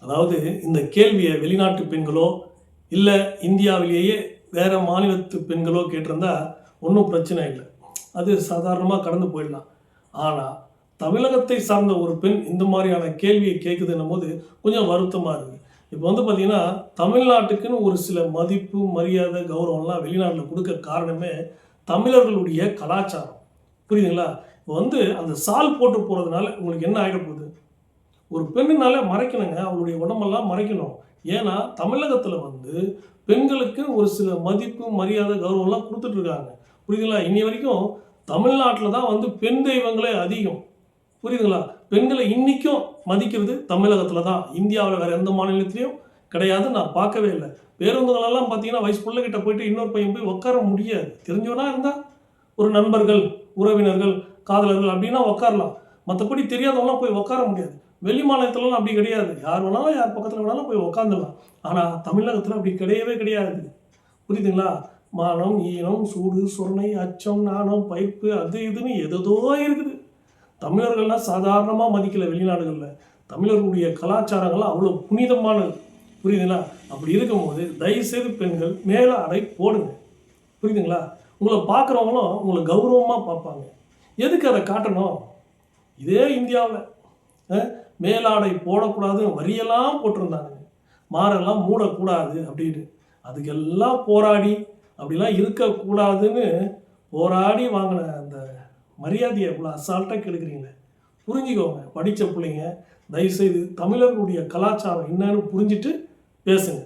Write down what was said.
அதாவது இந்த கேள்வியை வெளிநாட்டு பெண்களோ இல்லை இந்தியாவிலேயே வேறு மாநிலத்து பெண்களோ கேட்டிருந்தா ஒன்றும் பிரச்சனை இல்லை, அது சாதாரணமாக கடந்து போயிடலாம். ஆனால் தமிழகத்தை சார்ந்த ஒரு பெண் இந்த மாதிரியான கேள்வியை கேட்குதுன்னும் போது கொஞ்சம் வருத்தமாக இருக்குது. இப்போ பார்த்திங்கன்னா தமிழ்நாட்டுக்குன்னு ஒரு சில மதிப்பு மரியாதை கௌரவம்லாம் வெளிநாட்டில் கொடுக்க காரணமே தமிழர்களுடைய கலாச்சாரம். புரியுதுங்களா? இப்போ அந்த சால் போட்டு போகிறதுனால உங்களுக்கு என்ன ஆகிட போகுது? ஒரு பெண்ணுனால மறைக்கணுங்க, அவளுடைய உடம்பெல்லாம் மறைக்கணும். ஏன்னா தமிழகத்தில் பெண்களுக்கு ஒரு சில மதிப்பு மரியாதை கௌரவம்லாம் கொடுத்துட்ருக்காங்க. புரியுதுங்களா? இன்னி வரைக்கும் தமிழ்நாட்டில் தான் பெண் தெய்வங்களே அதிகம். புரியுதுங்களா? பெண்களை இன்றைக்கும் மதிக்கிறது தமிழகத்தில் தான், இந்தியாவில் வேறு எந்த மாநிலத்திலையும் கிடையாது. நான் பார்க்கவே இல்லை. பேருந்துகளெல்லாம் பார்த்தீங்கன்னா வயசு பிள்ளைகிட்ட போயிட்டு இன்னொரு பையன் போய் உட்கார முடியாது. தெரிஞ்சவனா இருந்தால் ஒரு நண்பர்கள், உறவினர்கள், காதலர்கள் அப்படின்னா உட்காரலாம். மற்றபடி தெரியாதவங்களாம் போய் உட்கார முடியாது. வெளி மாநிலத்துலலாம் அப்படி கிடையாது. யார் வேணாலும் யார் பக்கத்தில் வேணாலும் போய் உட்காந்துடலாம். ஆனால் தமிழகத்தில் அப்படி கிடையவே கிடையாது. புரியுதுங்களா? மானம், ஈனம், சூடு, சொரணை, அச்சம், நாணம், பைப்பு, அது இதுன்னு எதோ இருக்குது. தமிழர்கள்லாம் சாதாரணமாக மதிக்கலை வெளிநாடுகளில். தமிழர்களுடைய கலாச்சாரங்கள்லாம் அவ்வளோ புனிதமானது. புரியுதுங்களா? அப்படி இருக்கும்போது தயவுசெய்து பெண்கள் மேலே ஆடை போடுங்க. புரியுதுங்களா? உங்களை பார்க்குறவங்களும் உங்களை கௌரவமாக பார்ப்பாங்க. எதுக்கு அதை காட்டணும்? இதே இந்தியாவில் மேலாடை போடக்கூடாதுன்னு வரியெல்லாம் போட்டிருந்தாங்க, மாரெல்லாம் மூடக்கூடாது அப்படின்னு. அதுக்கெல்லாம் போராடி அப்படிலாம் இருக்கக்கூடாதுன்னு போராடி வாங்கின அந்த மரியாதையை இவ்வளோ அசால்ட்டாக கெடுக்குறீங்களே. புரிஞ்சுக்கோங்க, படித்த பிள்ளைங்க தயவுசெய்து தமிழர்களுடைய கலாச்சாரம் என்னன்னு புரிஞ்சுட்டு பேசுங்க.